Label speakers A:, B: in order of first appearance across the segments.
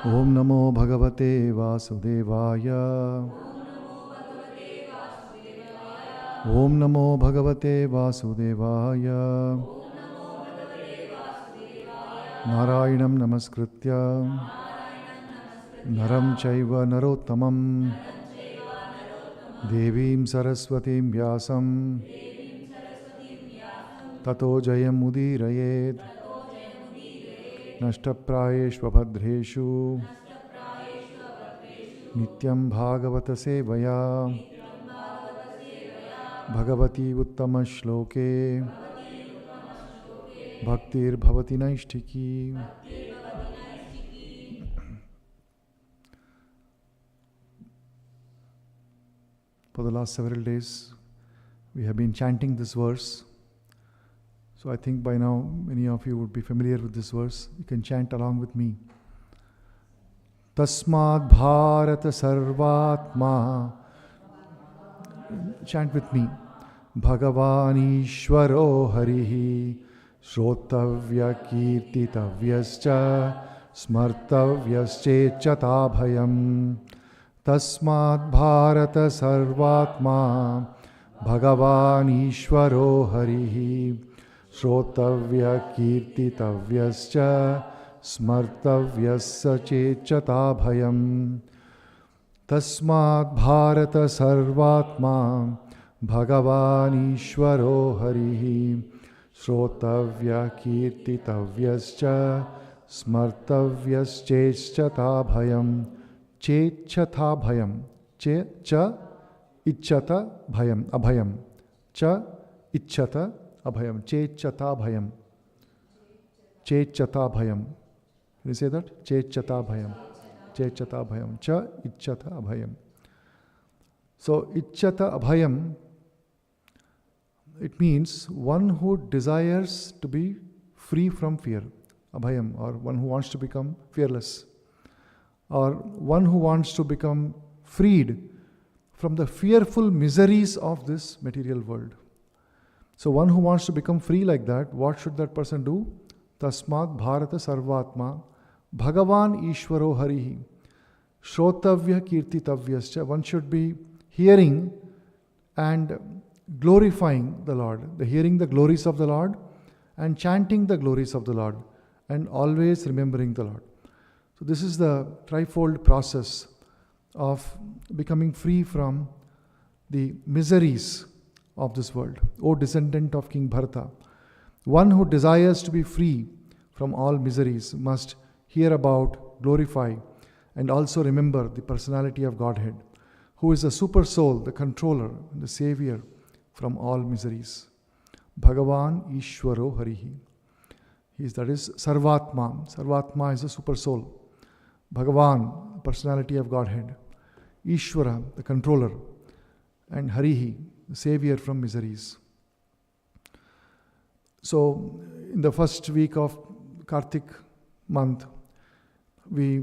A: Om Namo Bhagavate Vasudevaya. Om Namo Bhagavate Vasudevaya. Narayanam Namaskritya Naram Chaiva Narottamam Devim Saraswatim Vyasam Tato Jayam Udirayed Nashtaprayeshvabhadreshu Nityam Bhagavata Sevaya Bhagavati Uttama Shloke Bhaktir Bhavati Naishtiki. For the last several days, we have been chanting this verse. So I think by now many of you would be familiar with this verse. You can chant along with me. Tasmad Bharata Sarvatma. Chant with me. Bhagavan Ishvaro Harihi Shrotavya Kirtitavyascha Smartavyascha Bhayam. Tasmad Bharata Sarvatma Bhagavan Ishvaro Harihi Shrotavya Kirtitavyascha Smartavyascha Chechata Bhayam. Tasmad Bharata Sarvatma Bhagavan Ishvaro Harihi Shrotavya Kirtitavyascha Smartavyascha Bhayam. Chechata Bhayam. Che cha ichchata bhayam. Abhayam. Cha ichchata abhayam. Chechata bhayam. Chechata bhayam. Can you say that? Chechata bhayam. Chechata bhayam. Cha ichchata abhayam. So ichchata abhayam, it means one who desires to be free from fear. Abhayam, or one who wants to become fearless. Or one who wants to become freed from the fearful miseries of this material world. So one who wants to become free like that, what should that person do? Tasmat Bharata Sarvatma Bhagavan Ishvaro Harihi Shrotavya Kirtitavyascha. One should be hearing and glorifying the Lord, hearing the glories of the Lord and chanting the glories of the Lord and always remembering the Lord. So this is the trifold process of becoming free from the miseries of this world. O descendant of King Bharata, one who desires to be free from all miseries must hear about, glorify, and also remember the personality of Godhead, who is the super soul, the controller, and the savior from all miseries. Bhagavan Ishvaro Harihi. That is Sarvatma. Sarvatma is the super soul. Bhagavan, personality of Godhead. Ishvara, the controller. And Harihi, the savior from miseries. So, in the first week of Karthik month, we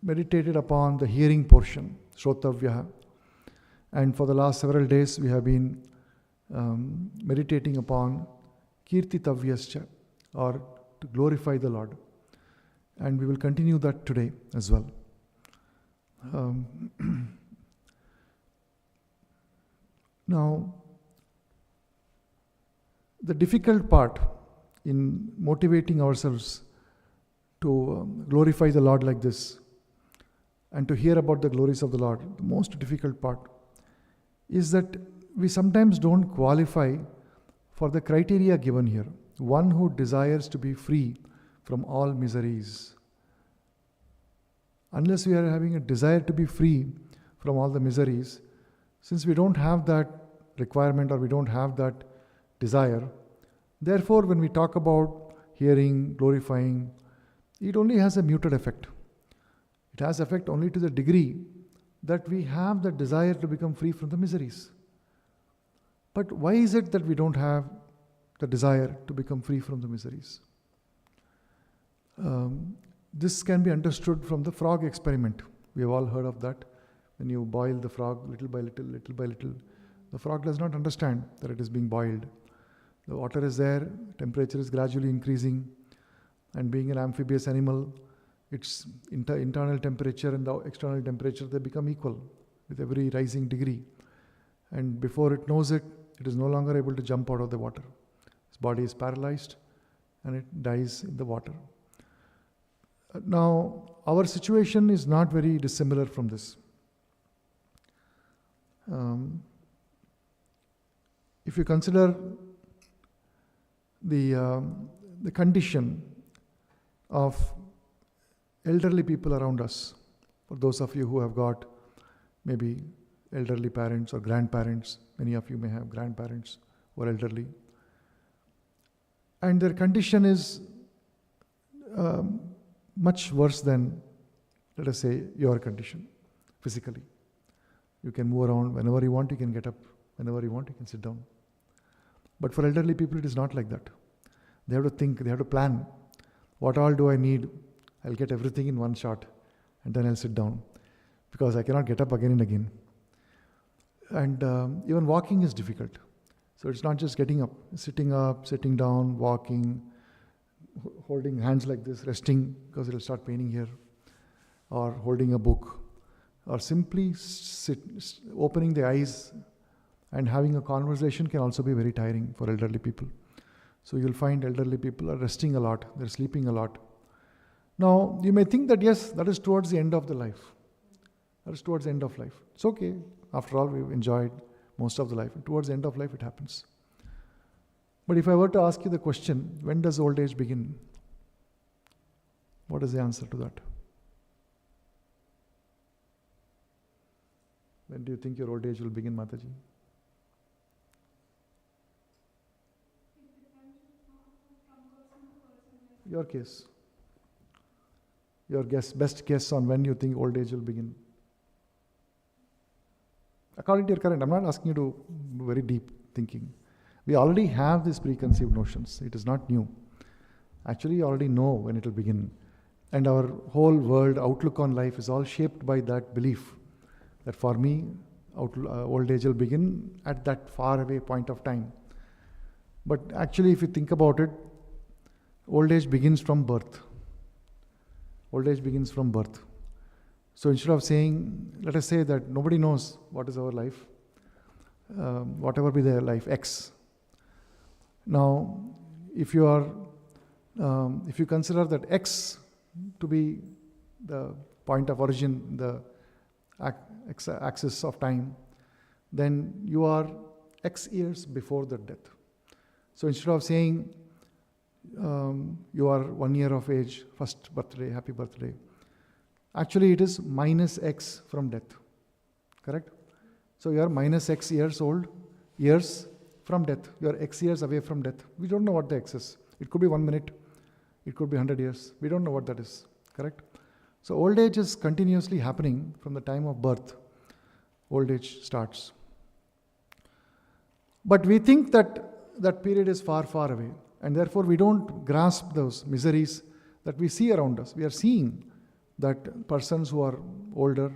A: meditated upon the hearing portion, Shrotavya. And for the last several days, we have been meditating upon Kirtitavyascha, or to glorify the Lord. And we will continue that today as well. Now, the difficult part in motivating ourselves to glorify the Lord like this and to hear about the glories of the Lord, the most difficult part is that we sometimes don't qualify for the criteria given here. One who desires to be free from all miseries. Unless we are having a desire to be free from all the miseries, since we don't have that requirement or we don't have that desire, therefore when we talk about hearing, glorifying, it only has a muted effect. It has effect only to the degree that we have the desire to become free from the miseries. But why is it that we don't have the desire to become free from the miseries? This can be understood from the frog experiment. We have all heard of that. When you boil the frog little by little, the frog does not understand that it is being boiled. The water is there, temperature is gradually increasing, and being an amphibious animal, its internal temperature and the external temperature, they become equal with every rising degree. And before it knows it, it is no longer able to jump out of the water. Its body is paralyzed and it dies in the water. Now, our situation is not very dissimilar from this. If you consider the condition of elderly people around us, for those of you who have got maybe elderly parents or grandparents, many of you may have grandparents who are elderly, and their condition is much worse than, let us say, your condition physically. You can move around whenever you want, you can get up whenever you want, you can sit down. But for elderly people, it is not like that. They have to think, they have to plan. What all do I need? I'll get everything in one shot and then I'll sit down because I cannot get up again and again. And even walking is difficult. So it's not just getting up, sitting down, walking, holding hands like this, resting because it will start paining here, or holding a book, or simply opening the eyes and having a conversation can also be very tiring for elderly people. So you'll find elderly people are resting a lot, they're sleeping a lot. Now, you may think that yes, that is towards the end of the life. That is towards the end of life. It's okay. After all, we've enjoyed most of the life. Towards the end of life, it happens. But if I were to ask you the question, when does old age begin? What is the answer to that? When do you think your old age will begin, Mataji? Your case. Your best guess on when you think old age will begin. According to your current, I'm not asking you to do very deep thinking. We already have these preconceived notions. It is not new. Actually, you already know when it will begin. And our whole world outlook on life is all shaped by that belief that for me, old age will begin at that far away point of time. But actually, if you think about it, old age begins from birth. Old age begins from birth. So instead of saying, let us say that nobody knows what is our life, whatever be their life, X. Now, if you consider that X to be the point of origin, the axis of time, then you are X years before the death. So instead of saying you are 1 year of age, first birthday, happy birthday, actually it is minus X from death. Correct? So you are minus X years old, years from death. You are X years away from death. We don't know what the X is. It could be 1 minute. It could be 100 years. We don't know what that is. Correct? So old age is continuously happening from the time of birth. Old age starts. But we think that that period is far, far away. And therefore we don't grasp those miseries that we see around us. We are seeing that persons who are older,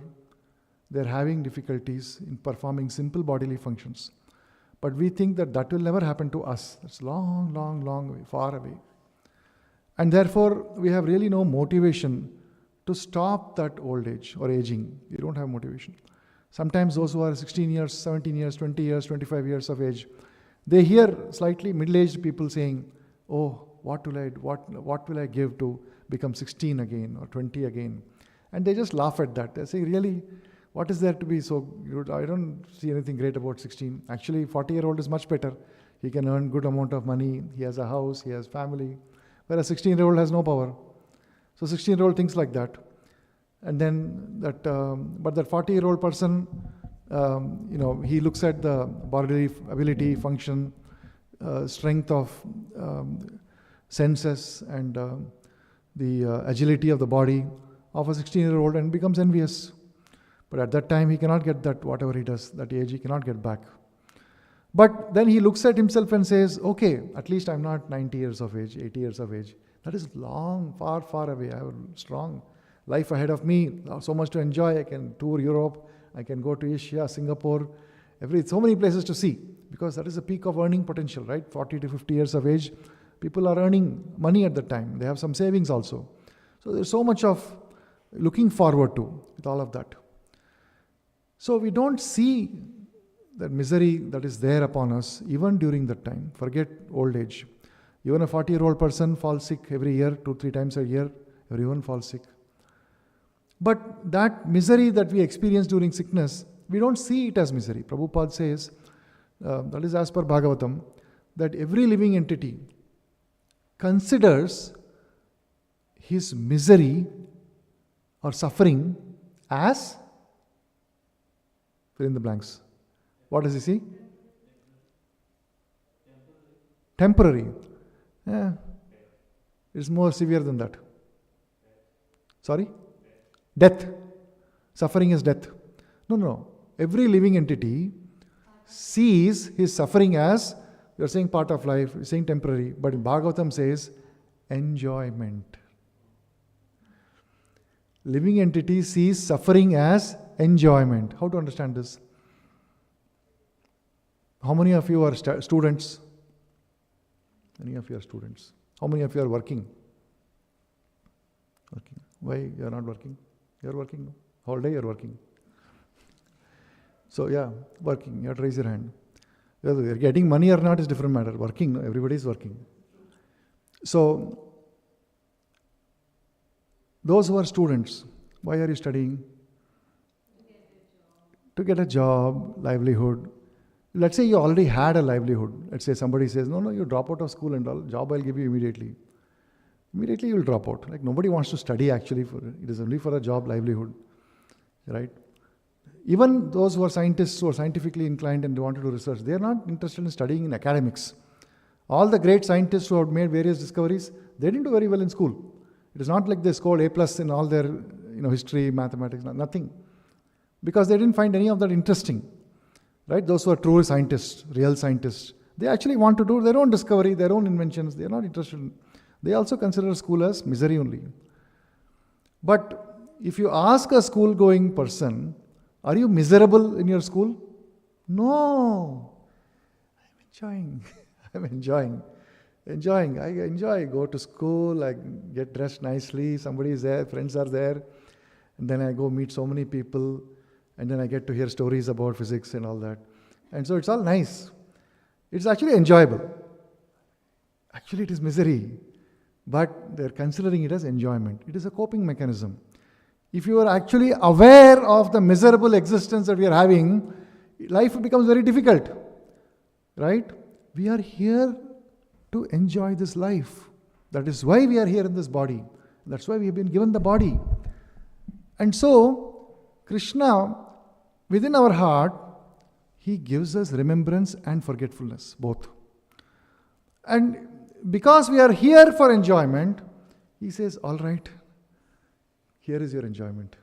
A: they're having difficulties in performing simple bodily functions. But we think that that will never happen to us. It's long, long, long way, far away. And therefore, we have really no motivation to stop that old age or aging. We don't have motivation. Sometimes those who are 16 years, 17 years, 20 years, 25 years of age, they hear slightly middle-aged people saying, oh, what will I give to become 16 again or 20 again? And they just laugh at that. They say, really, what is there to be so good? I don't see anything great about 16. Actually, 40-year-old is much better. He can earn good amount of money. He has a house. He has family. Whereas 16-year-old has no power. So 16-year-old thinks like that. And then but that 40-year-old person, he looks at the bodily ability, function, strength of senses and the agility of the body of a 16-year-old and becomes envious. But at that time, he cannot get that, whatever he does, that age, he cannot get back. But then he looks at himself and says, okay, at least I'm not 90 years of age, 80 years of age. That is long, far, far away. I have a strong life ahead of me, so much to enjoy. I can tour Europe, I can go to Asia, Singapore, so many places to see. Because that is the peak of earning potential, right? 40 to 50 years of age, people are earning money at that time. They have some savings also. So there's so much of looking forward to with all of that. So we don't see that misery that is there upon us even during that time. Forget old age. Even a 40-year-old person falls sick every year, 2-3 times a year, everyone falls sick. But that misery that we experience during sickness, we don't see it as misery. Prabhupada says, that is as per Bhagavatam, that every living entity considers his misery or suffering as, fill in the blanks. What does he see? Temporary. Yeah. It's more severe than that. Sorry? Death. Suffering is death. No. Every living entity sees his suffering as, you are saying part of life, you are saying temporary, but in Bhagavatam says enjoyment. Living entity sees suffering as enjoyment. How to understand this? How many of you are students? Many of you are students. How many of you are working? Working. Why you are not working? You are working. No? Whole day you are working. So yeah, working. You have to raise your hand. Whether you are getting money or not is different matter. Working, no? Everybody is working. So those who are students, why are you studying? To get a job, livelihood. Let's say you already had a livelihood. Let's say somebody says, no, you drop out of school and all, job I'll give you immediately. Immediately you will drop out. Like nobody wants to study actually, it is only for a job livelihood. Right? Even those who are scientists, who are scientifically inclined and want to do research, they are not interested in studying in academics. All the great scientists who have made various discoveries, they didn't do very well in school. It is not like they scored A+ in all their history, mathematics, nothing. Because they didn't find any of that interesting. Right? Those who are true scientists, real scientists, they actually want to do their own discovery, their own inventions. They are not interested in. They also consider school as misery only. But if you ask a school-going person, are you miserable in your school? No. I'm enjoying. I enjoy. Go to school, I get dressed nicely, somebody is there, friends are there. And then I go meet so many people. And then I get to hear stories about physics and all that. And so it's all nice. It's actually enjoyable. Actually, it is misery. But they're considering it as enjoyment. It is a coping mechanism. If you are actually aware of the miserable existence that we are having, life becomes very difficult. Right? We are here to enjoy this life. That is why we are here in this body. That's why we have been given the body. And so, Krishna, within our heart, he gives us remembrance and forgetfulness, both. And because we are here for enjoyment, he says, all right, here is your enjoyment.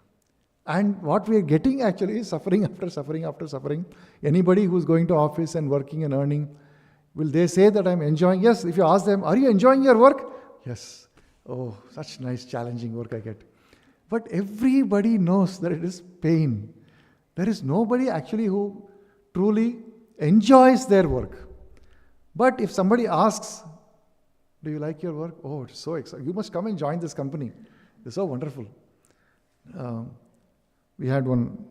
A: And what we are getting actually is suffering after suffering after suffering. Anybody who's going to office and working and earning, will they say that I'm enjoying? Yes, if you ask them, are you enjoying your work? Yes. Oh, such nice challenging work I get. But everybody knows that it is pain. There is nobody actually who truly enjoys their work. But if somebody asks, do you like your work? Oh, it's so exciting. You must come and join this company. It's so wonderful. We had one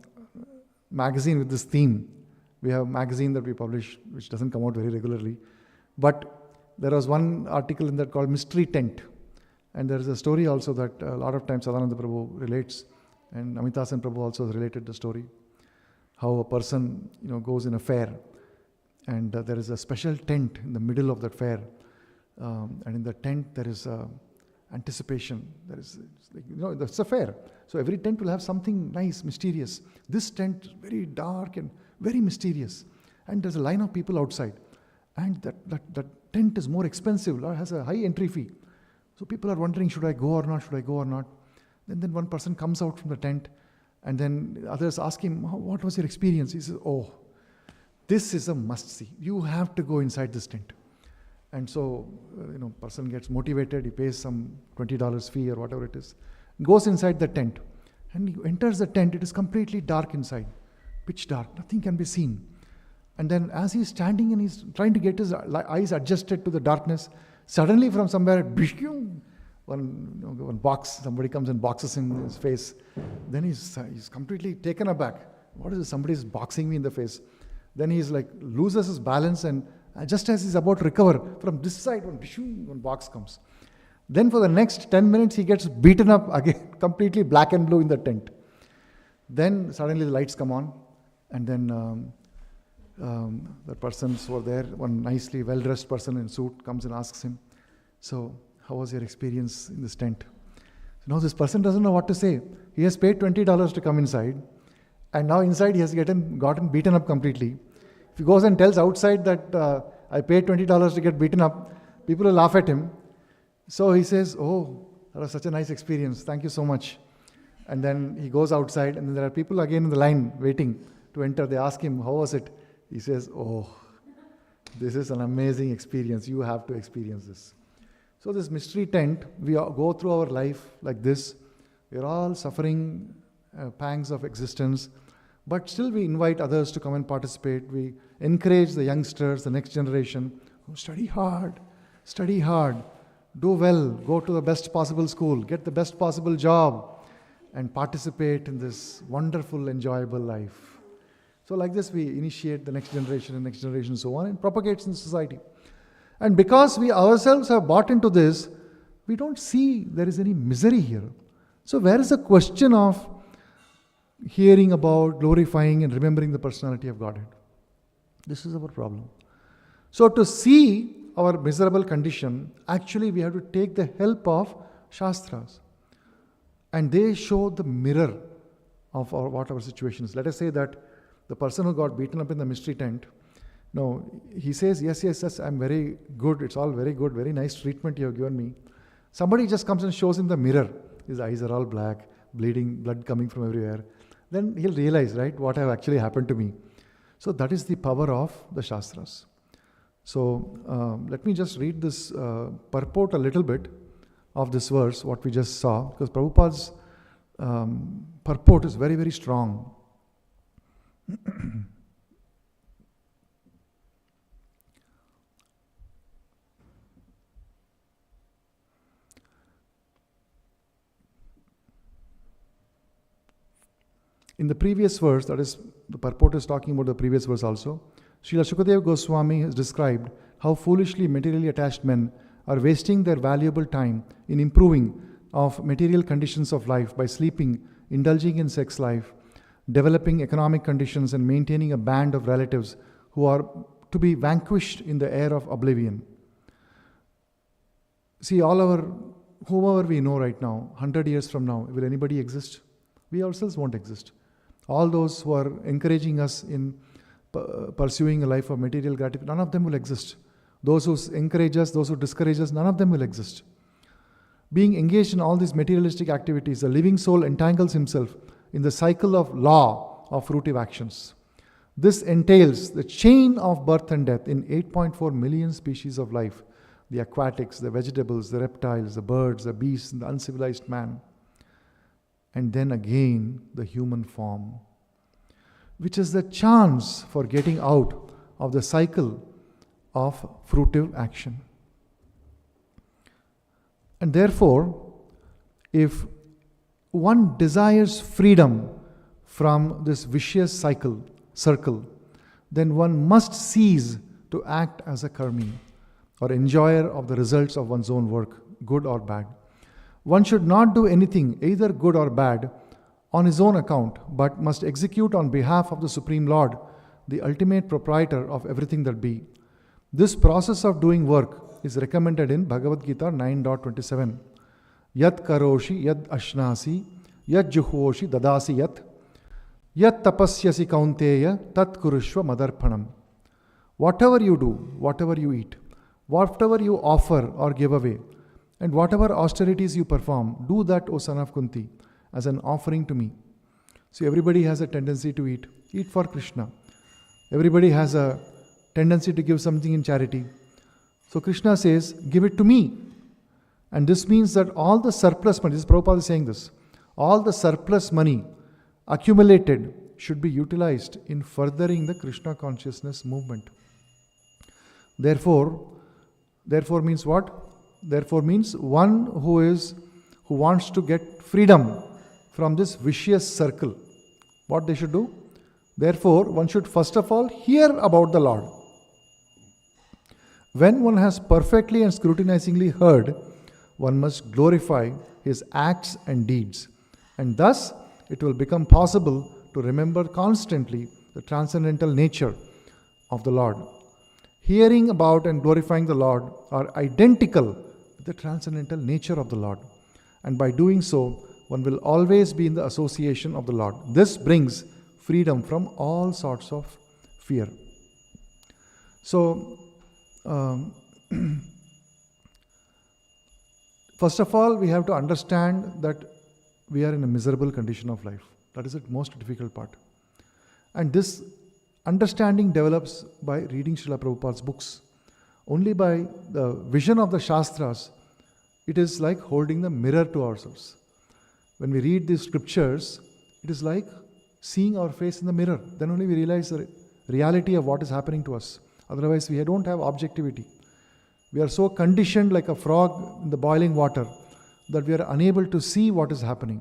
A: magazine with this theme. We have a magazine that we publish, which doesn't come out very regularly. But there was one article in that called Mystery Tent. And there is a story also that a lot of times Sadananda Prabhu relates, and Amitasan Prabhu also related the story. How a person goes in a fair, and there is a special tent in the middle of that fair. And in the tent there is anticipation. There is, it's a fair. So every tent will have something nice, mysterious. This tent is very dark and very mysterious. And there's a line of people outside. And that tent is more expensive, has a high entry fee. So people are wondering, should I go or not? Should I go or not? Then one person comes out from the tent, and then others ask him, what was your experience? He says, oh, this is a must-see. You have to go inside this tent. And so, person gets motivated, he pays some $20 fee or whatever it is, goes inside the tent. And he enters the tent, it is completely dark inside, pitch dark, nothing can be seen. And then as he's standing and he's trying to get his eyes adjusted to the darkness, suddenly from somewhere, one box, somebody comes and boxes him in his face. Then he's completely taken aback. What is this? Somebody is boxing me in the face. Then he's like, loses his balance, and just as he's about to recover, from this side, one box comes. Then for the next 10 minutes, he gets beaten up again, completely black and blue in the tent. Then suddenly the lights come on, and then the persons who are there, one nicely well-dressed person in suit comes and asks him, so how was your experience in this tent? So now this person doesn't know what to say. He has paid $20 to come inside, and now inside he has gotten beaten up completely. If he goes and tells outside that I paid $20 to get beaten up, people will laugh at him. So he says, oh, that was such a nice experience, thank you so much. And then he goes outside, and then there are people again in the line waiting to enter. They ask him, how was it? He says, oh, this is an amazing experience, you have to experience this. So this mystery tent, we go through our life like this. We're all suffering pangs of existence, but still we invite others to come and participate. We encourage the youngsters, the next generation, study hard, do well, go to the best possible school, get the best possible job, and participate in this wonderful, enjoyable life. So like this, we initiate the next generation and so on, and propagates in society. And because we ourselves have bought into this, we don't see there is any misery here. So where is the question of hearing about, glorifying and remembering the personality of Godhead? This is our problem. So to see our miserable condition, actually we have to take the help of Shastras. And they show the mirror of what our situation is. Let us say that the person who got beaten up in the mystery tent, no, he says, yes, I'm very good, it's all very good, very nice treatment you have given me. Somebody just comes and shows him the mirror. His eyes are all black, bleeding, blood coming from everywhere. Then he'll realize, right, what have actually happened to me. So that is the power of the Shastras. So let me just read this purport a little bit of this verse, what we just saw, because Prabhupada's purport is very, very strong. In the previous verse, that is, the purport is talking about the previous verse also, Srila Shukadeva Goswami has described how foolishly materially attached men are wasting their valuable time in improving of material conditions of life by sleeping, indulging in sex life, developing economic conditions, and maintaining a band of relatives who are to be vanquished in the air of oblivion. See, whomever we know right now, 100 years from now, will anybody exist? We ourselves won't exist. All those who are encouraging us in pursuing a life of material gratification, none of them will exist. Those who encourage us, those who discourage us, none of them will exist. Being engaged in all these materialistic activities, the living soul entangles himself in the cycle of law of fruitive actions. This entails the chain of birth and death in 8.4 million species of life, the aquatics, the vegetables, the reptiles, the birds, the beasts, and the uncivilized man. And then again, the human form, which is the chance for getting out of the cycle of fruitive action. And therefore, if one desires freedom from this vicious circle, then one must cease to act as a karmi, or enjoyer of the results of one's own work, good or bad. One should not do anything, either good or bad, on his own account, but must execute on behalf of the Supreme Lord, the ultimate proprietor of everything that be. This process of doing work is recommended in Bhagavad Gita 9.27. Yat karoshi yad ashnasi, yad juhoshi dadasi yat tapasyasi kaunteya tat kurushva madarpanam. Whatever you do, whatever you eat, whatever you offer or give away, and whatever austerities you perform, do that, O son of Kunti, as an offering to me. So everybody has a tendency to eat for Krishna. Everybody has a tendency to give something in charity. So Krishna says, give it to me. And this means that all the surplus money, this Prabhupada is saying this, all the surplus money accumulated should be utilized in furthering the Krishna consciousness movement. Therefore means what? therefore means one who wants to get freedom from this vicious circle. What they should do? Therefore, one should first of all hear about the Lord. When one has perfectly and scrutinizingly heard, one must glorify his acts and deeds, and thus it will become possible to remember constantly the transcendental nature of the Lord. Hearing about and glorifying the Lord are identical with the transcendental nature of the Lord, and by doing so, one will always be in the association of the Lord. This brings freedom from all sorts of fear. So, first of all, we have to understand that we are in a miserable condition of life. That is the most difficult part. And this understanding develops by reading Srila Prabhupada's books. Only by the vision of the Shastras, it is like holding the mirror to ourselves. When we read these scriptures, it is like seeing our face in the mirror. Then only we realize the reality of what is happening to us. Otherwise, we don't have objectivity. We are so conditioned like a frog in the boiling water that we are unable to see what is happening.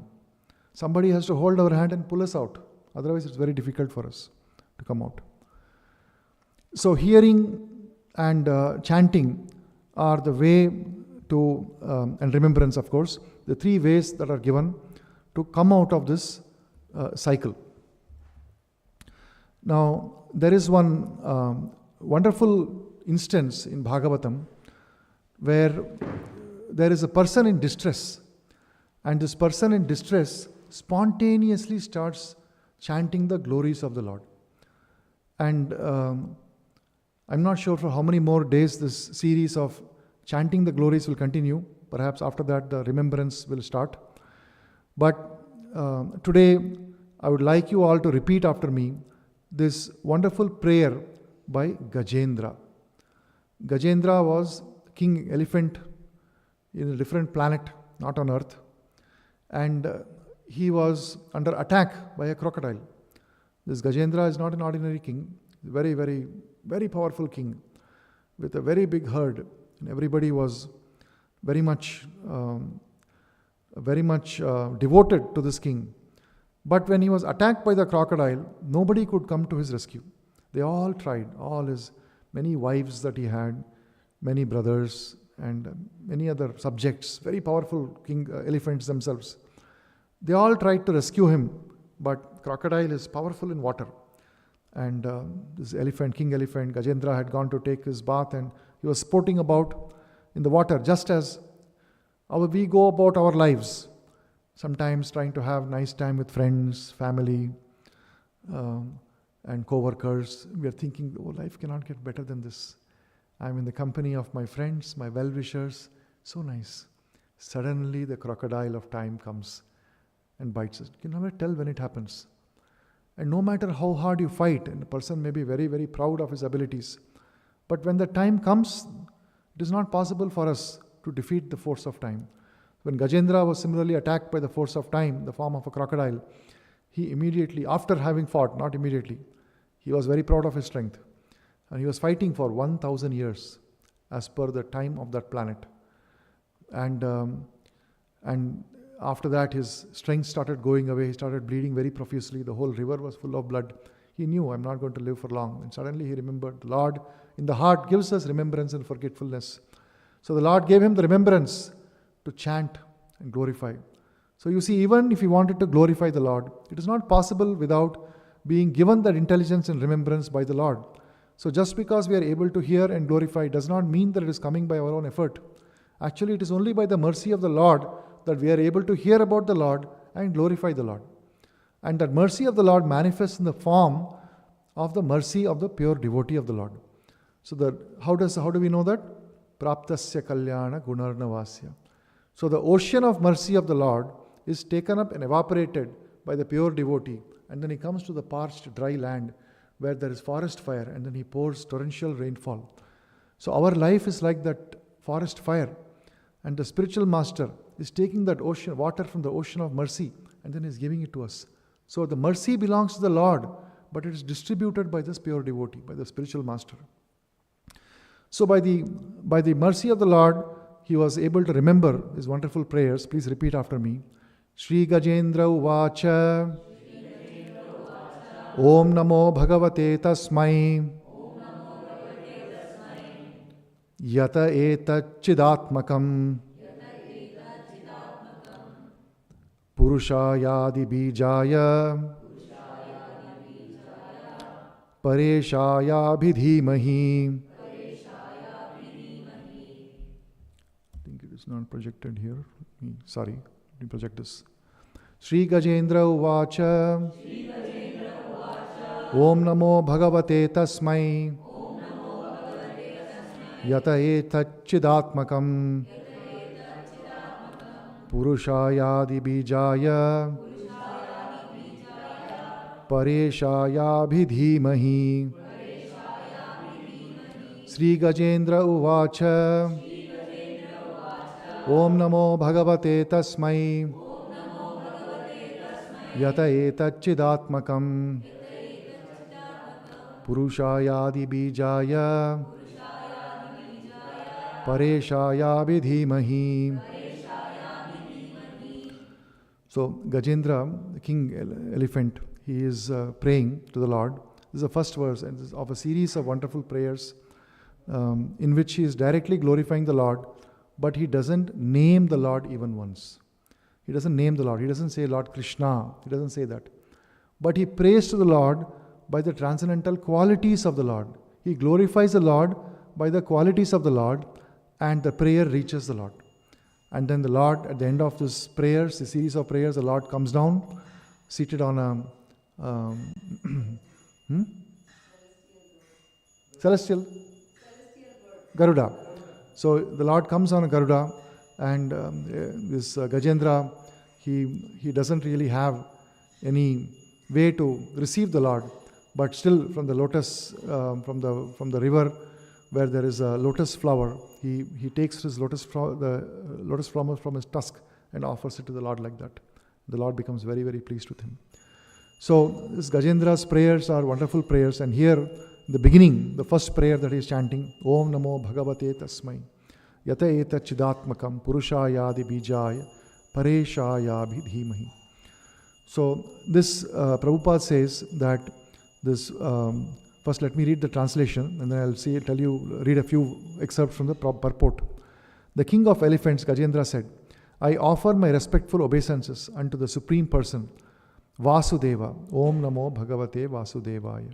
A: Somebody has to hold our hand and pull us out. Otherwise, it's very difficult for us to come out. So, hearing and chanting are the way to, and remembrance, of course, the three ways that are given to come out of this cycle. Now, there is one wonderful instance in Bhagavatam where there is a person in distress, and this person in distress spontaneously starts chanting the glories of the Lord. And I'm not sure for how many more days this series of chanting the glories will continue. Perhaps after that the remembrance will start. But today I would like you all to repeat after me this wonderful prayer by Gajendra. Gajendra was king elephant in a different planet, not on earth. And he was under attack by a crocodile. This Gajendra is not an ordinary king. Very, very, very powerful king with a very big herd. And everybody was very much devoted to this king. But when he was attacked by the crocodile, nobody could come to his rescue. They all tried, all his many wives that he had, many brothers, and many other subjects, very powerful king elephants themselves. They all tried to rescue him, but crocodile is powerful in water. And this elephant, king elephant, Gajendra, had gone to take his bath, and he was sporting about in the water, just as we go about our lives. Sometimes trying to have nice time with friends, family, and co-workers. We are thinking, oh, life cannot get better than this. I'm in the company of my friends, my well-wishers. So nice. Suddenly the crocodile of time comes and bites us. You can never tell when it happens. And no matter how hard you fight, and a person may be very, very proud of his abilities, but when the time comes, it is not possible for us to defeat the force of time. When Gajendra was similarly attacked by the force of time, the form of a crocodile, he immediately, after having fought, not immediately, he was very proud of his strength. And he was fighting for 1,000 years as per the time of that planet. And after that, his strength started going away. He started bleeding very profusely. The whole river was full of blood. He knew, I'm not going to live for long. And suddenly he remembered, the Lord in the heart gives us remembrance and forgetfulness. So the Lord gave him the remembrance to chant and glorify. So you see, even if he wanted to glorify the Lord, it is not possible without being given that intelligence and remembrance by the Lord. So just because we are able to hear and glorify does not mean that it is coming by our own effort. Actually, it is only by the mercy of the Lord that we are able to hear about the Lord and glorify the Lord. And that mercy of the Lord manifests in the form of the mercy of the pure devotee of the Lord. So how do we know that? Praptasya kalyana gunarnavasya. So the ocean of mercy of the Lord is taken up and evaporated by the pure devotee, and then he comes to the parched dry land where there is forest fire, and then he pours torrential rainfall. So our life is like that forest fire, and the spiritual master is taking that ocean water from the ocean of mercy and then is giving it to us. So the mercy belongs to the Lord, but it is distributed by this pure devotee, by the spiritual master. So by the mercy of the Lord, he was able to remember his wonderful prayers, please repeat after me. Shri Gajendra Uvacha Om Namo Bhagavate Tasmai Yata Etat Chidatmakam Purushayadi Bijaya Pareshaya Bhidhimahi. I think it is not projected here. Sorry, let me project this. Shri Gajendra Uvacha Om Namo Bhagavate Tasmai Yata Etat Chidatmakam Purushayadi Bijaya Pareshaya Bhidhimahi. Shri Gajendra Uvacha Om Namo Bhagavate Tasmai Yata Etat Chidatmakam Purushayadi Bijaya Pareshaya Bhidhimahi. So Gajendra, the king elephant, he is praying to the Lord. This is the first verse and this is of a series of wonderful prayers in which he is directly glorifying the Lord, but he doesn't name the Lord even once. He doesn't name the Lord. He doesn't say Lord Krishna. He doesn't say that. But he prays to the Lord by the transcendental qualities of the Lord. He glorifies the Lord by the qualities of the Lord, and the prayer reaches the Lord. And then the Lord, at the end of this prayers, the series of prayers, the Lord comes down, seated on a celestial Garuda. So the Lord comes on a Garuda, and this Gajendra, he doesn't really have any way to receive the Lord, but still from the lotus, from the river where there is a lotus flower, he takes his the lotus flower from his tusk and offers it to the Lord like that. The Lord becomes very, very pleased with him. So this Gajendra's prayers are wonderful prayers, and here the beginning, the first prayer that he is chanting, Om Namo Bhagavate Tasmai Yata Eta Chidatmakam Purushayadi Bijaya Pareshaya Bhidhimahi. So this Prabhupada says that this first let me read the translation and then I'll read a few excerpts from the purport. The king of elephants, Gajendra, said, I offer my respectful obeisances unto the Supreme Person, Vasudeva. Om Namo Bhagavate Vasudevaya.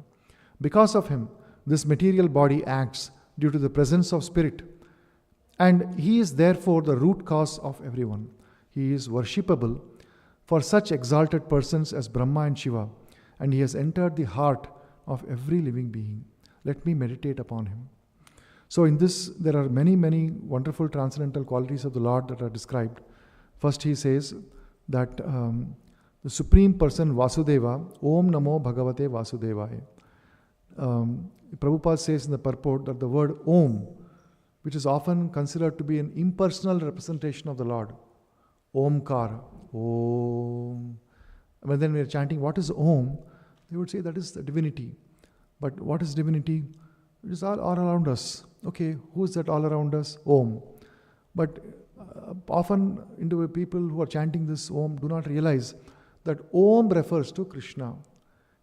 A: Because of him, this material body acts due to the presence of spirit, and he is therefore the root cause of everyone. He is worshipable for such exalted persons as Brahma and Shiva, and he has entered the heart of every living being. Let me meditate upon him. So in this, there are many, many wonderful transcendental qualities of the Lord that are described. First he says that the Supreme Person Vasudeva, Om Namo Bhagavate Vasudevaya. Prabhupada says in the purport that the word Om, which is often considered to be an impersonal representation of the Lord, Omkara, Om. When then we are chanting, what is Om? They would say that is the divinity. But what is divinity? It is all around us. Okay, who is that all around us? Om. But often people who are chanting this Om do not realize that Om refers to Krishna.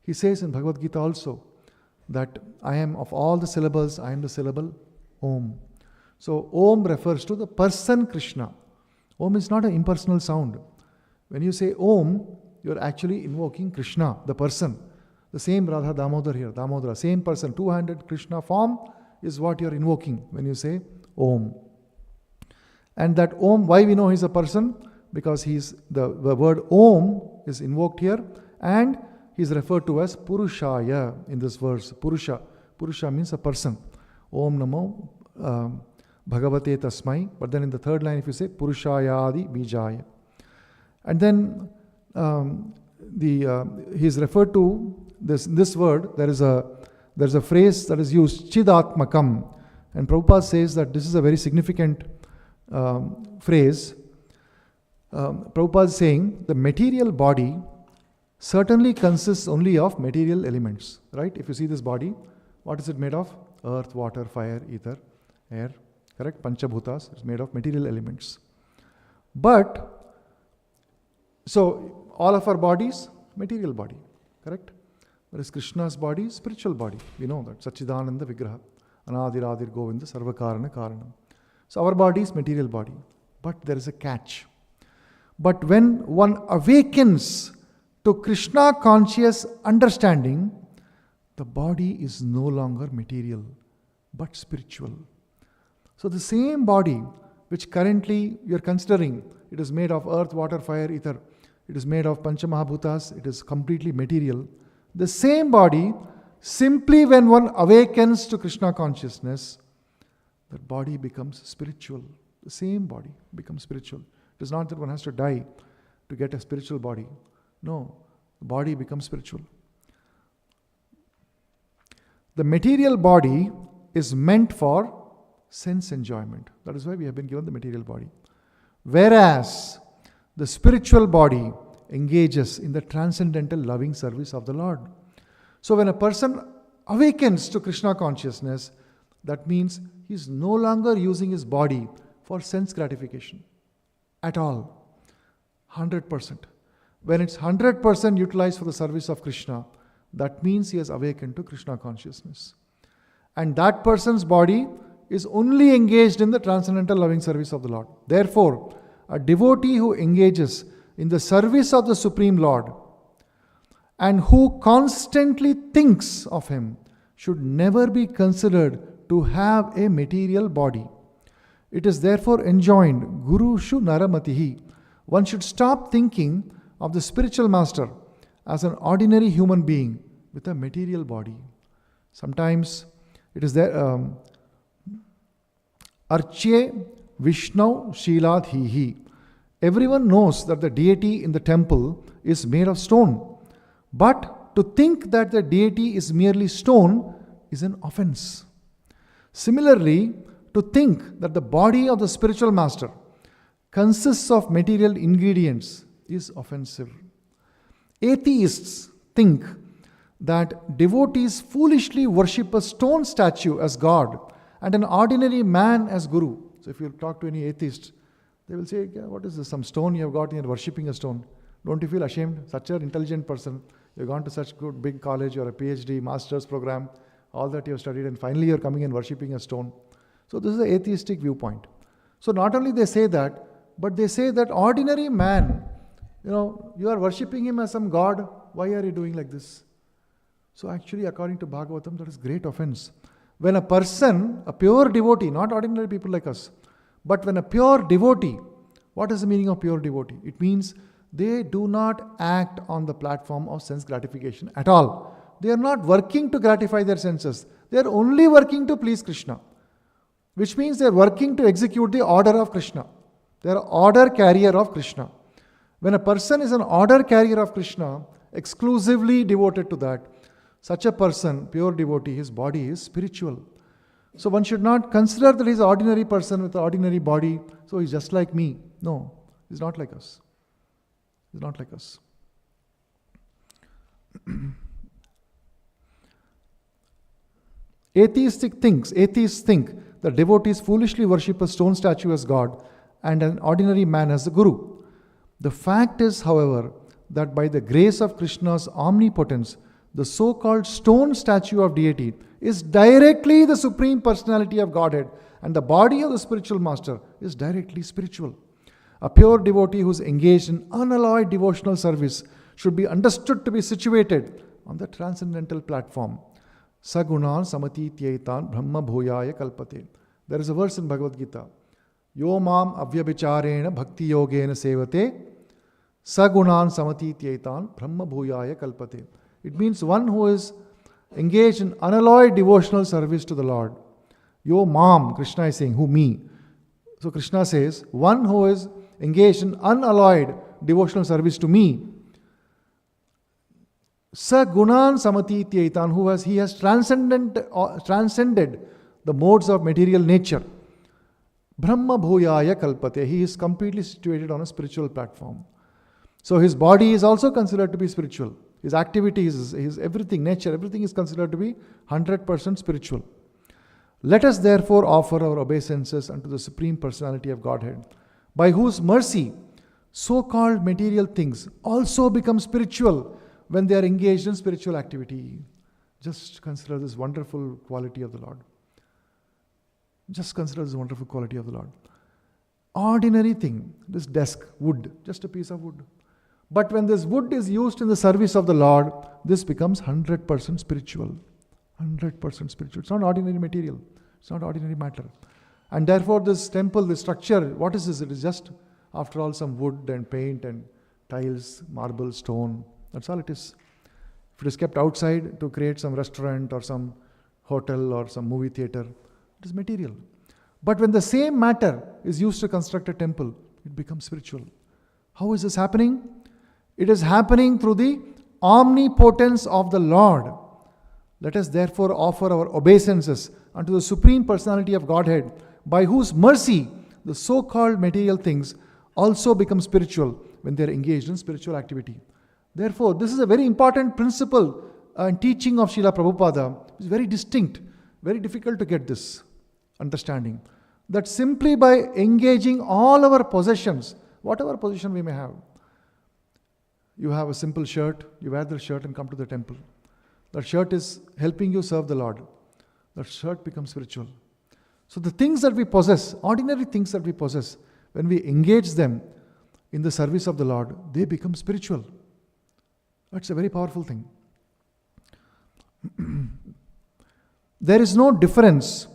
A: He says in Bhagavad Gita also that I am of all the syllables, I am the syllable Om. So Om refers to the person Krishna. Om is not an impersonal sound. When you say Om, you are actually invoking Krishna, the person. The same Radha Damodar here, Damodara, same person, two-handed Krishna form is what you are invoking when you say Om. And that Om, why we know he is a person? Because the word Om is invoked here, and he is referred to as Purushaya in this verse. Purusha. Purusha means a person. Om Namo Bhagavate Tasmai. But then in the third line, if you say Purushayadi Bijaya. And then he is referred to this word. There is a phrase that is used, Chidatmakam. And Prabhupada says that this is a very significant phrase. Prabhupada is saying the material body certainly consists only of material elements, right? If you see this body, what is it made of? Earth, water, fire, ether, air, Correct? Panchabhutas is made of material elements. But, so all of our bodies, material body. Correct? Whereas Krishna's body is spiritual body. We know that. Sachidananda Vigraha. Anadiradir Govinda Sarvakarana Karanam. So our body is material body. But there is a catch. But when one awakens to Krishna conscious understanding, the body is no longer material, but spiritual. So the same body which currently you are considering, it is made of earth, water, fire, ether. It is made of Panchamahabhutas. It is completely material. The same body, simply when one awakens to Krishna consciousness, that body becomes spiritual. The same body becomes spiritual. It is not that one has to die to get a spiritual body. No, the body becomes spiritual. The material body is meant for sense enjoyment. That is why we have been given the material body. Whereas the spiritual body engages in the transcendental loving service of the Lord. So when a person awakens to Krishna consciousness, that means he is no longer using his body for sense gratification at all. 100%. When it's 100% utilized for the service of Krishna, that means he has awakened to Krishna consciousness. And that person's body is only engaged in the transcendental loving service of the Lord. Therefore, a devotee who engages in the service of the Supreme Lord and who constantly thinks of Him should never be considered to have a material body. It is therefore enjoined, Guru Shu Naramatihi. One should stop thinking of the spiritual master as an ordinary human being with a material body. Sometimes it is there, Archye Vishnu Shilad Hihi. Everyone knows that the deity in the temple is made of stone. But to think that the deity is merely stone is an offense. Similarly, to think that the body of the spiritual master consists of material ingredients is offensive. Atheists think that devotees foolishly worship a stone statue as God and an ordinary man as Guru. So if you talk to any atheist, they will say, yeah, what is this? Some stone you have got and you are worshipping a stone. Don't you feel ashamed? Such an intelligent person. You have gone to such good big college or a PhD, master's program, all that you have studied, and finally you are coming and worshipping a stone. So this is the atheistic viewpoint. So not only they say that, but they say that ordinary man, you are worshipping him as some god. Why are you doing like this? So actually, according to Bhagavatam, that is great offense. When a person, a pure devotee, not ordinary people like us, but when a pure devotee, what is the meaning of pure devotee? It means they do not act on the platform of sense gratification at all. They are not working to gratify their senses. They are only working to please Krishna, which means they are working to execute the order of Krishna. They are order carrier of Krishna. When a person is an order carrier of Krishna, exclusively devoted to that, such a person, pure devotee, his body is spiritual. So one should not consider that he is an ordinary person with an ordinary body, so he's just like me. No, he's not like us. He's not like us. Atheists think that devotees foolishly worship a stone statue as God and an ordinary man as the Guru. The fact is, however, that by the grace of Krishna's omnipotence, the so-called stone statue of deity is directly the Supreme Personality of Godhead, and the body of the spiritual master is directly spiritual. A pure devotee who is engaged in unalloyed devotional service should be understood to be situated on the transcendental platform. Sagunan samati tyaitan brahma bhuyaya kalpate. There is a verse in Bhagavad Gita. Yo mam avyabhicharena bhakti yogena sevate sagunan samati tyaitan brahma bhuyaya kalpate. It means one who is engaged in unalloyed devotional service to the Lord. Yo mam, Krishna is saying, who me? So Krishna says, one who is engaged in unalloyed devotional service to me, Sagunan samati tyaitan, he has transcended the modes of material nature. Brahma bhuyaya kalpate, he is completely situated on a spiritual platform. So his body is also considered to be spiritual. His activities, his everything, nature, everything is considered to be 100% spiritual. Let us therefore offer our obeisances unto the Supreme Personality of Godhead, by whose mercy so-called material things also become spiritual when they are engaged in spiritual activity. Just consider this wonderful quality of the Lord. Just consider this wonderful quality of the Lord. Ordinary thing, this desk, wood, just a piece of wood. But when this wood is used in the service of the Lord, this becomes 100% spiritual. 100% spiritual. It's not ordinary material. It's not ordinary matter. And therefore this temple, this structure, what is this? It is just, after all, some wood and paint and tiles, marble, stone. That's all it is. If it is kept outside to create some restaurant or some hotel or some movie theater, it is material. But when the same matter is used to construct a temple, it becomes spiritual. How is this happening? It is happening through the omnipotence of the Lord. Let us therefore offer our obeisances unto the Supreme Personality of Godhead, by whose mercy the so-called material things also become spiritual when they are engaged in spiritual activity. Therefore, this is a very important principle and teaching of Srila Prabhupada. It's very distinct, very difficult to get this understanding. That simply by engaging all our possessions, whatever possession we may have, you have a simple shirt, you wear the shirt and come to the temple. That shirt is helping you serve the Lord. That shirt becomes spiritual. So the things that we possess, ordinary things that we possess, when we engage them in the service of the Lord, they become spiritual. That's a very powerful thing. There is no difference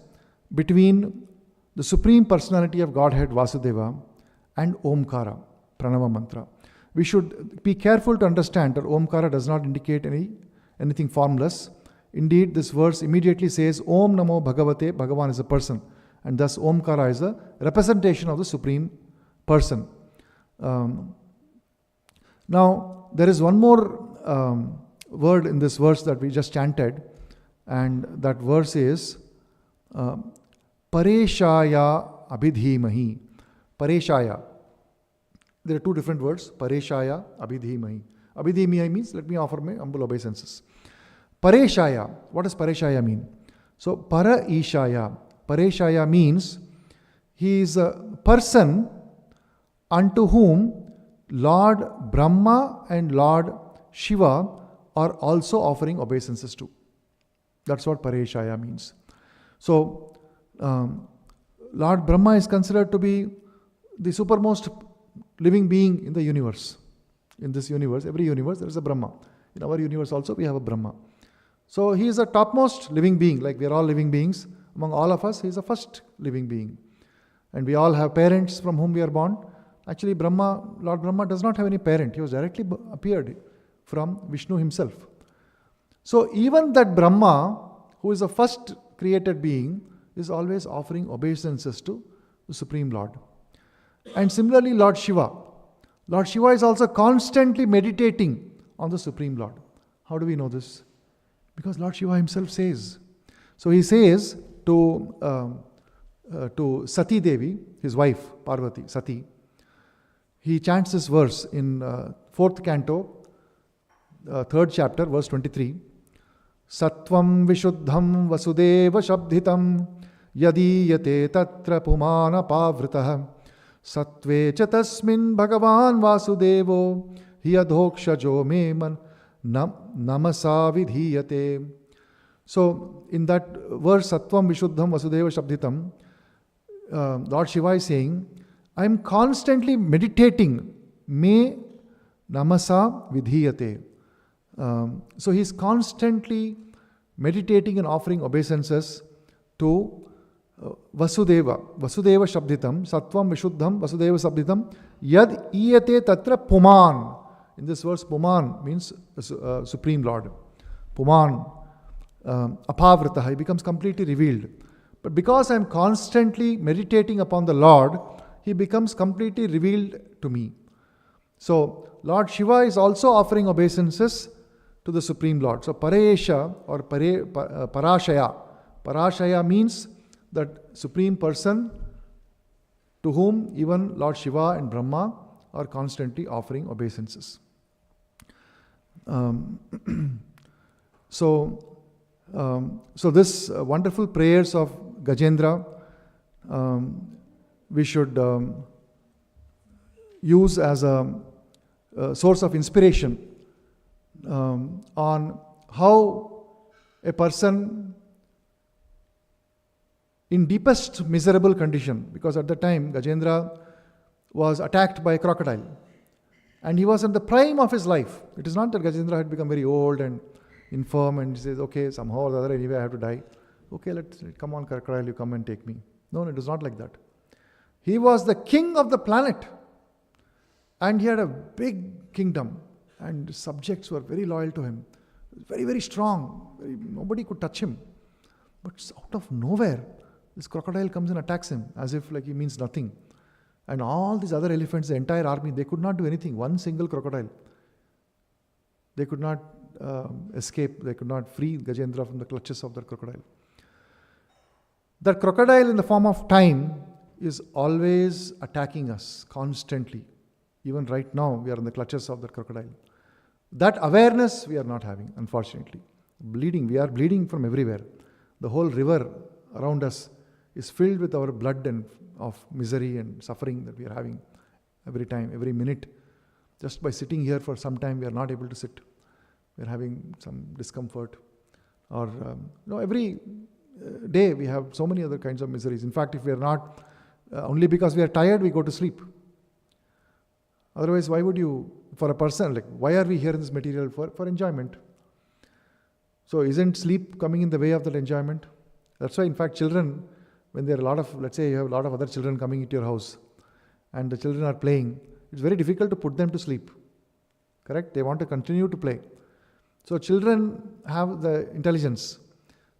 A: between the Supreme Personality of Godhead Vasudeva and Omkara, Pranava Mantra. We should be careful to understand that Omkara does not indicate anything formless. Indeed, this verse immediately says Om Namo Bhagavate, Bhagavan is a person, and thus Omkara is a representation of the Supreme Person. Now, there is one more word in this verse that we just chanted, and that verse is Pareshaya Abhidhimahi. Pareshaya. There are two different words, Pareshaya, Abhidhimahi. Abhidhimahi means, let me offer my humble obeisances. Pareshaya, what does Pareshaya mean? So, Para Ishaya. Pareshaya means, he is a person unto whom Lord Brahma and Lord Shiva are also offering obeisances to. That's what Pareshaya means. So, Lord Brahma is considered to be the supermost living being in the universe. In this universe, every universe, there is a Brahma. In our universe also, we have a Brahma. So, he is a topmost living being, like we are all living beings. Among all of us, he is the first living being. And we all have parents from whom we are born. Actually, Lord Brahma does not have any parent. He was directly appeared from Vishnu himself. So, even that Brahma, who is the first created being, is always offering obeisances to the Supreme Lord. And similarly, Lord Shiva. Lord Shiva is also constantly meditating on the Supreme Lord. How do we know this? Because Lord Shiva himself says. So he says to Sati Devi, his wife, Parvati, Sati, he chants this verse in 4th canto, 3rd chapter, verse 23. Sattvam vishuddham vasudeva shabdhitam yadiyate tatra pumana pavritah Sattve cha tasmin bhagavan vasudevo hiyadhokshajo meman namasa vidhiyate. So, in that verse, Sattvam Vishuddham Vasudeva Shabdhitam, Lord Shiva is saying, I am constantly meditating, me namasa vidhiyate. So, he is constantly meditating and offering obeisances to Vasudeva Shabdhitam, Sattvam Vishuddham Vasudeva Shabdhitam, Yad Iyate Tatra Puman. In this verse, Puman means Supreme Lord. Puman, Apavritaha, he becomes completely revealed. But because I am constantly meditating upon the Lord, he becomes completely revealed to me. So, Lord Shiva is also offering obeisances to the Supreme Lord. So, Paresha or Parashaya. Parashaya means that Supreme Person to whom even Lord Shiva and Brahma are constantly offering obeisances. So this wonderful prayers of Gajendra, we should use as a source of inspiration on how a person in deepest miserable condition, because at the time Gajendra was attacked by a crocodile and he was at the prime of his life. It is not that Gajendra had become very old and infirm and he says, okay, somehow or the other, anyway I have to die. Okay, come on crocodile, you come and take me. No, it was not like that. He was the king of the planet and he had a big kingdom and subjects were very loyal to him. Very, very strong. Nobody could touch him. But out of nowhere, this crocodile comes and attacks him as if like he means nothing. And all these other elephants, the entire army, they could not do anything. One single crocodile. They could not escape. They could not free Gajendra from the clutches of that crocodile. That crocodile in the form of time is always attacking us constantly. Even right now, we are in the clutches of that crocodile. That awareness we are not having, unfortunately. We are bleeding from everywhere. The whole river around us is filled with our blood and of misery and suffering that we are having every time, every minute. Just by sitting here for some time, we are not able to sit. We are having some discomfort. Or, every day we have so many other kinds of miseries. In fact, if we are not, only because we are tired, we go to sleep. Otherwise, why would you, for a person, like, why are we here in this material? For enjoyment. So isn't sleep coming in the way of that enjoyment? That's why, in fact, children, when there are a lot of, let's say you have a lot of other children coming into your house and the children are playing, it's very difficult to put them to sleep. Correct? They want to continue to play. So children have the intelligence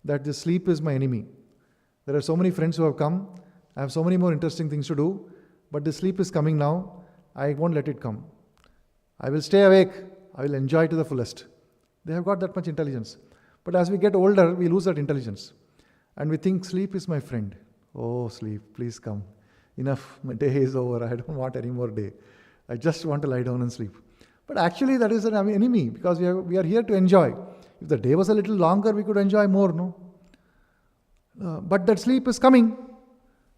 A: that the sleep is my enemy. There are so many friends who have come. I have so many more interesting things to do, but the sleep is coming now. I won't let it come. I will stay awake. I will enjoy to the fullest. They have got that much intelligence. But as we get older, we lose that intelligence. And we think sleep is my friend. Oh, sleep, please come. Enough, my day is over. I don't want any more day. I just want to lie down and sleep. But actually that is an enemy because we are here to enjoy. If the day was a little longer, we could enjoy more, no? But that sleep is coming.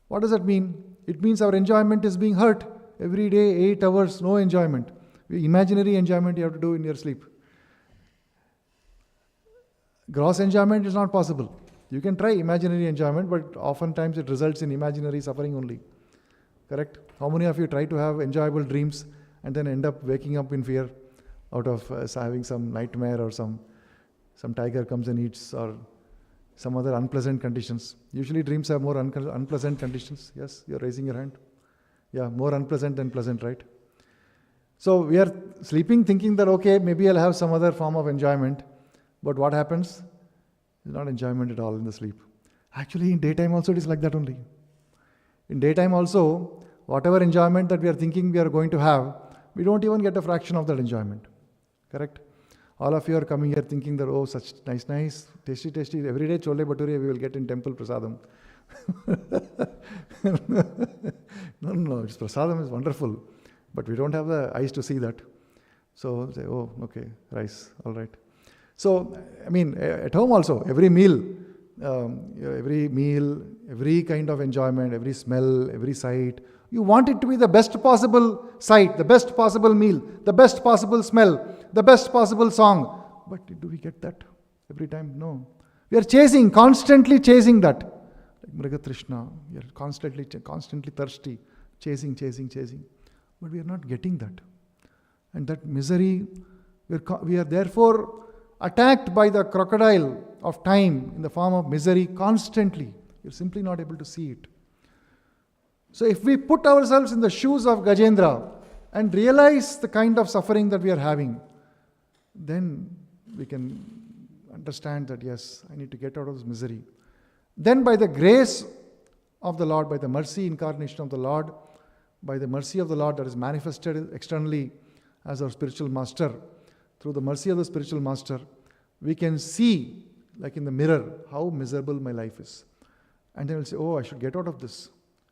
A: What does that mean? It means our enjoyment is being hurt. Every day, 8 hours, no enjoyment. Imaginary enjoyment you have to do in your sleep. Gross enjoyment is not possible. You can try imaginary enjoyment, but oftentimes it results in imaginary suffering only. Correct? How many of you try to have enjoyable dreams and then end up waking up in fear out of having some nightmare or some tiger comes and eats or some other unpleasant conditions? Usually dreams have more unpleasant conditions. Yes, you're raising your hand. Yeah, more unpleasant than pleasant, right? So we are sleeping thinking that, okay, maybe I'll have some other form of enjoyment. But what happens? It's not enjoyment at all in the sleep. Actually, in daytime also it is like that only. In daytime also, whatever enjoyment that we are thinking we are going to have, we don't even get a fraction of that enjoyment. Correct? All of you are coming here thinking that, oh, such nice, tasty, every day chole bhature we will get in temple prasadam. No, it's prasadam is wonderful, but we don't have the eyes to see that. So say, oh, okay, rice, all right. So, I mean, at home also, every meal, every kind of enjoyment, every smell, every sight, you want it to be the best possible sight, the best possible meal, the best possible smell, the best possible song. But do we get that every time? No. We are constantly chasing that. Like Mrigatrishna, we are constantly thirsty, chasing. But we are not getting that. And that misery, we are therefore attacked by the crocodile of time in the form of misery constantly. You're simply not able to see it. So if we put ourselves in the shoes of Gajendra and realize the kind of suffering that we are having, then we can understand that, yes, I need to get out of this misery. Then by the grace of the Lord, by the mercy incarnation of the Lord, by the mercy of the Lord that is manifested externally as our spiritual master, through the mercy of the spiritual master, we can see, like in the mirror, how miserable my life is. And then we'll say, oh, I should get out of this.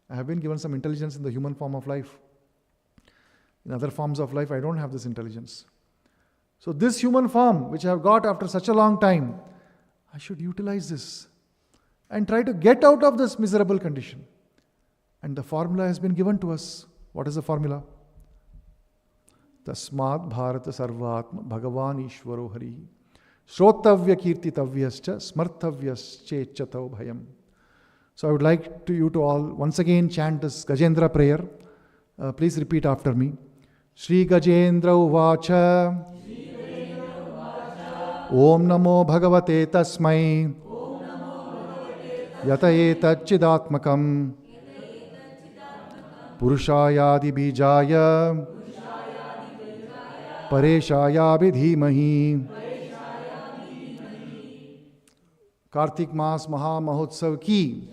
A: I have been given some intelligence in the human form of life. In other forms of life, I don't have this intelligence. So this human form, which I have got after such a long time, I should utilize this. and try to get out of this miserable condition. And the formula has been given to us. What is the formula? Tasmat Bharata Sarvatma Bhagavan Ishvaro Hari Shrotavya Kirtitavyascha Smartavyascha Bhayam. So I would like you to all once again chant this Gajendra prayer. Please repeat after me. Shri Gajendra Uvacha Om Namo Bhagavate Tasmai Yata Etacchidatmakam Purushayadi Bijaya Pareshaya Vidhimahi. Karthik Maas Maha Mahotsav ki